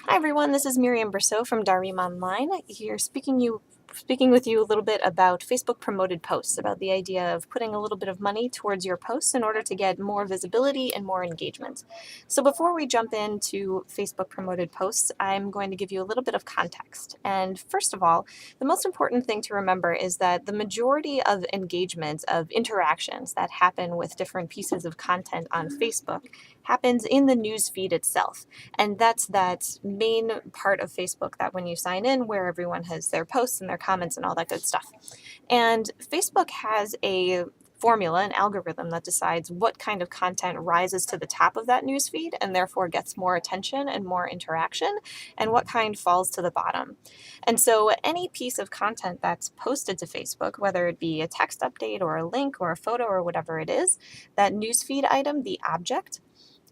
Hi everyone, this is Miriam Brousseau from Darim Online, here speaking with you a little bit about Facebook promoted posts, about the idea of putting a little bit of money towards your posts in order to get more visibility and more engagement. So before we jump into Facebook promoted posts, I'm going to give you a little bit of context. And first of all, the most important thing to remember is that the majority of engagement, of interactions that happen with different pieces of content on Facebook happens in the news feed itself. And that's that main part of Facebook that when you sign in, where everyone has their posts and their comments and all that good stuff. And Facebook has a formula, an algorithm that decides what kind of content rises to the top of that newsfeed and therefore gets more attention and more interaction, and what kind falls to the bottom. And so any piece of content that's posted to Facebook, whether it be a text update or a link or a photo or whatever it is, that newsfeed item, the object,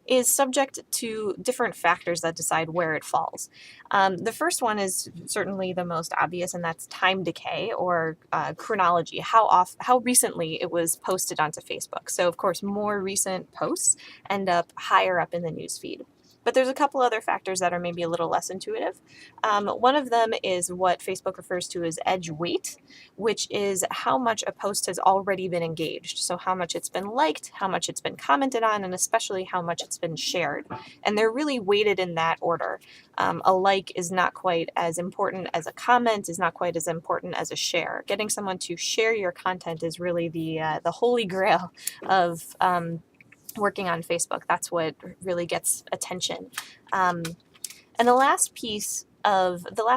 is subject to different factors that decide where it falls. The first one is certainly the most obvious, and that's time decay or chronology, how recently it was posted onto Facebook. So, of course, more recent posts end up higher up in the newsfeed. But there's a couple other factors that are maybe a little less intuitive. One of them is what Facebook refers to as edge weight, which is how much a post has already been engaged. So, how much it's been liked, how much it's been commented on, and especially how much it's been shared. And they're really weighted in that order. A like is not quite as important as a comment, is not quite as important as a share. Getting someone to share your content is really the holy grail of working on Facebook. That's what really gets attention. And the last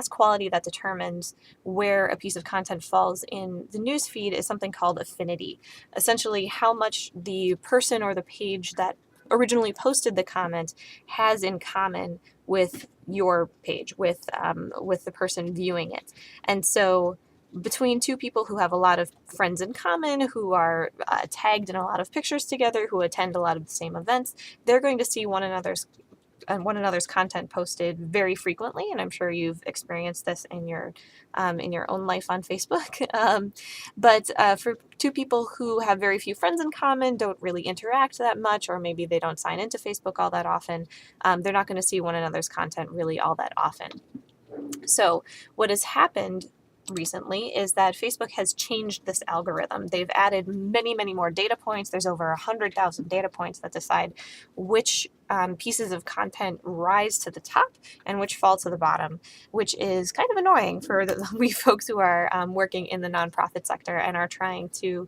quality that determines where a piece of content falls in the newsfeed is something called affinity. Essentially, how much the person or the page that originally posted the comment has in common with your page, with the person viewing it. And so between two people who have a lot of friends in common, who are tagged in a lot of pictures together, who attend a lot of the same events, they're going to see one another's content posted very frequently, and I'm sure you've experienced this in your own life on Facebook. But for two people who have very few friends in common, don't really interact that much, or maybe they don't sign into Facebook all that often, they're not going to see one another's content really all that often. So what has happened recently is that Facebook has changed this algorithm. They've added many, many more data points. There's over 100,000 data points that decide which pieces of content rise to the top and which fall to the bottom, which is kind of annoying for we folks who are working in the nonprofit sector and are trying to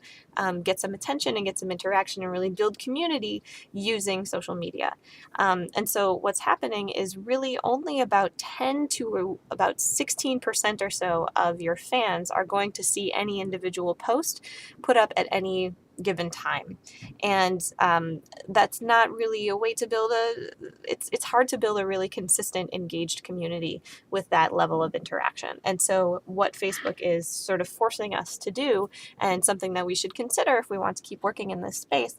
get some attention and get some interaction and really build community using social media. And so what's happening is really only about 10 to about 16% or so of your fans are going to see any individual post put up at any given time. And that's not really a way to build it's hard to build a really consistent, engaged community with that level of interaction. And so what Facebook is sort of forcing us to do, and something that we should consider if we want to keep working in this space,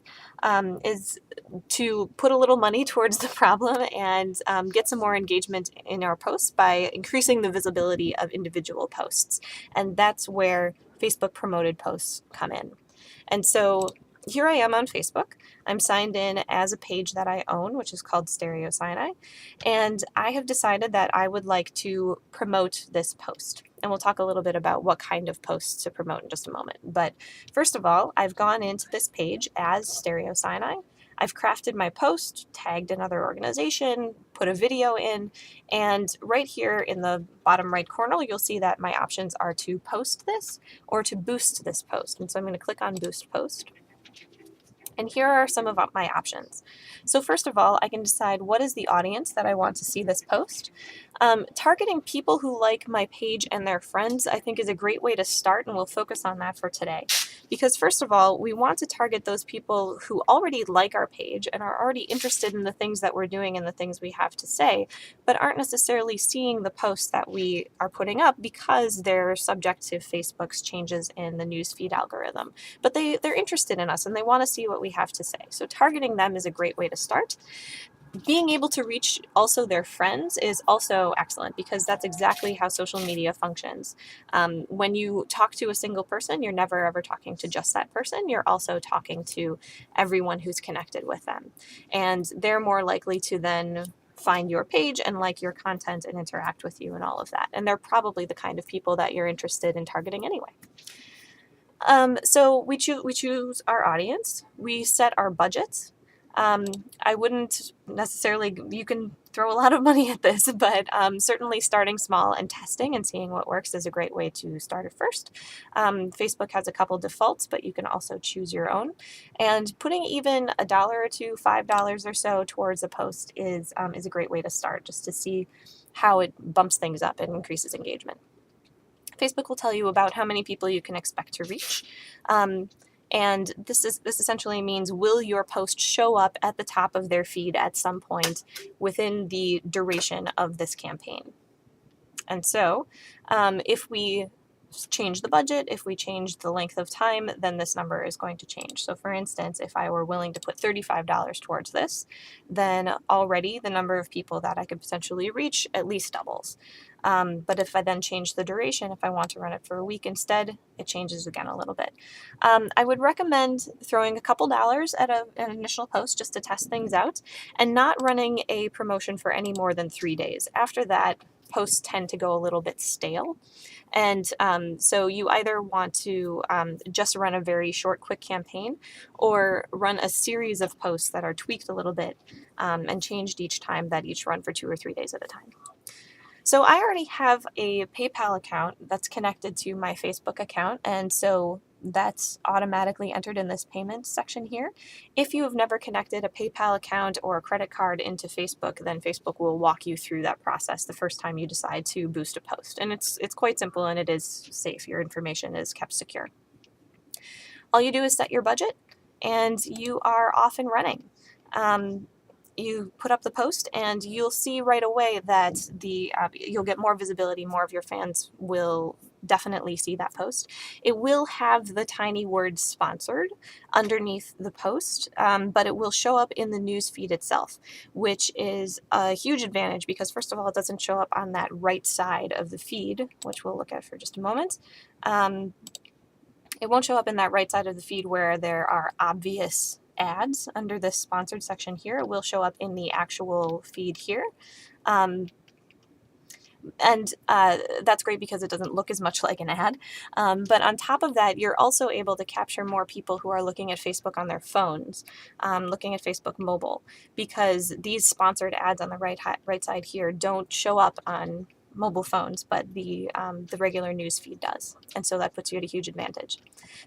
is to put a little money towards the problem and get some more engagement in our posts by increasing the visibility of individual posts. And that's where Facebook promoted posts come in. And so here I am on Facebook. I'm signed in as a page that I own, which is called Stereo Sinai. And I have decided that I would like to promote this post. And we'll talk a little bit about what kind of posts to promote in just a moment. But first of all, I've gone into this page as Stereo Sinai. I've crafted my post, tagged another organization, put a video in, and right here in the bottom right corner, you'll see that my options are to post this or to boost this post. And so I'm going to click on Boost Post. And here are some of my options. So first of all, I can decide what is the audience that I want to see this post. Targeting people who like my page and their friends, I think, is a great way to start, and we'll focus on that for today. Because first of all, we want to target those people who already like our page and are already interested in the things that we're doing and the things we have to say, but aren't necessarily seeing the posts that we are putting up because they're subject to Facebook's changes in the newsfeed algorithm. But they're interested in us and they want to see what we have to say. So targeting them is a great way to start. Being able to reach also their friends is also excellent, because that's exactly how social media functions. When you talk to a single person, you're never ever talking to just that person. You're also talking to everyone who's connected with them. And they're more likely to then find your page and like your content and interact with you and all of that. And they're probably the kind of people that you're interested in targeting anyway. So we choose our audience. We set our budgets. I wouldn't necessarily, you can throw a lot of money at this, but certainly starting small and testing and seeing what works is a great way to start at first. Facebook has a couple defaults, but you can also choose your own. And putting even $1 or $2, $5 or so towards a post is a great way to start, just to see how it bumps things up and increases engagement. Facebook will tell you about how many people you can expect to reach. And this essentially means, will your post show up at the top of their feed at some point within the duration of this campaign? And so if we change the budget, if we change the length of time, then this number is going to change. So for instance, if I were willing to put $35 towards this, then already the number of people that I could potentially reach at least doubles. But if I then change the duration, if I want to run it for a week instead, it changes again a little bit. I would recommend throwing a couple dollars at an initial post just to test things out, and not running a promotion for any more than 3 days. After that, posts tend to go a little bit stale. And so you either want to just run a very short, quick campaign, or run a series of posts that are tweaked a little bit and changed each time, that each run for 2 or 3 days at a time. So I already have a PayPal account that's connected to my Facebook account, and so that's automatically entered in this payments section here. If you have never connected a PayPal account or a credit card into Facebook, then Facebook will walk you through that process the first time you decide to boost a post. And it's quite simple, and it is safe. Your information is kept secure. All you do is set your budget, and you are off and running. You put up the post, and you'll see right away that you'll get more visibility. More of your fans will definitely see that post. It will have the tiny word "sponsored" underneath the post, but it will show up in the news feed itself, which is a huge advantage because, first of all, it doesn't show up on that right side of the feed, which we'll look at for just a moment. It won't show up in that right side of the feed where there are obvious ads under this sponsored section here. It will show up in the actual feed here. That's great because it doesn't look as much like an ad. But on top of that, you're also able to capture more people who are looking at Facebook on their phones, looking at Facebook mobile, because these sponsored ads on the right side here don't show up on mobile phones, but the regular news feed does. And so that puts you at a huge advantage.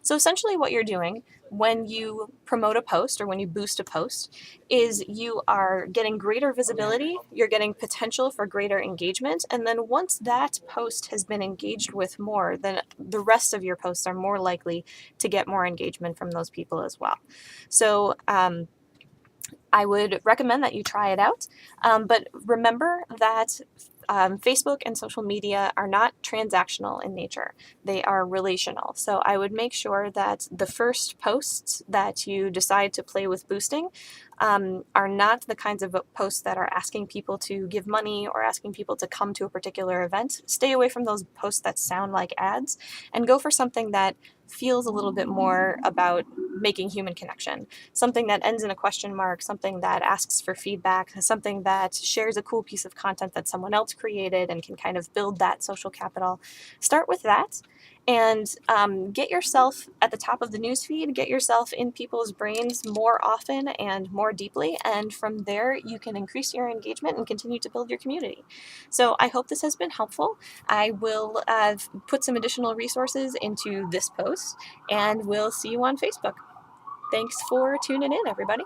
So essentially what you're doing when you promote a post or when you boost a post is you are getting greater visibility, you're getting potential for greater engagement, and then once that post has been engaged with more, then the rest of your posts are more likely to get more engagement from those people as well. So I would recommend that you try it out, but remember that Facebook and social media are not transactional in nature. They are relational. So I would make sure that the first posts that you decide to play with boosting are not the kinds of posts that are asking people to give money or asking people to come to a particular event. Stay away from those posts that sound like ads, and go for something that feels a little bit more about making human connection, something that ends in a question mark, something that asks for feedback, something that shares a cool piece of content that someone else created and can kind of build that social capital. Start with that, and get yourself at the top of the newsfeed, get yourself in people's brains more often and more deeply, and from there you can increase your engagement and continue to build your community. So I hope this has been helpful. I will put some additional resources into this post, and we'll see you on Facebook. Thanks for tuning in, everybody.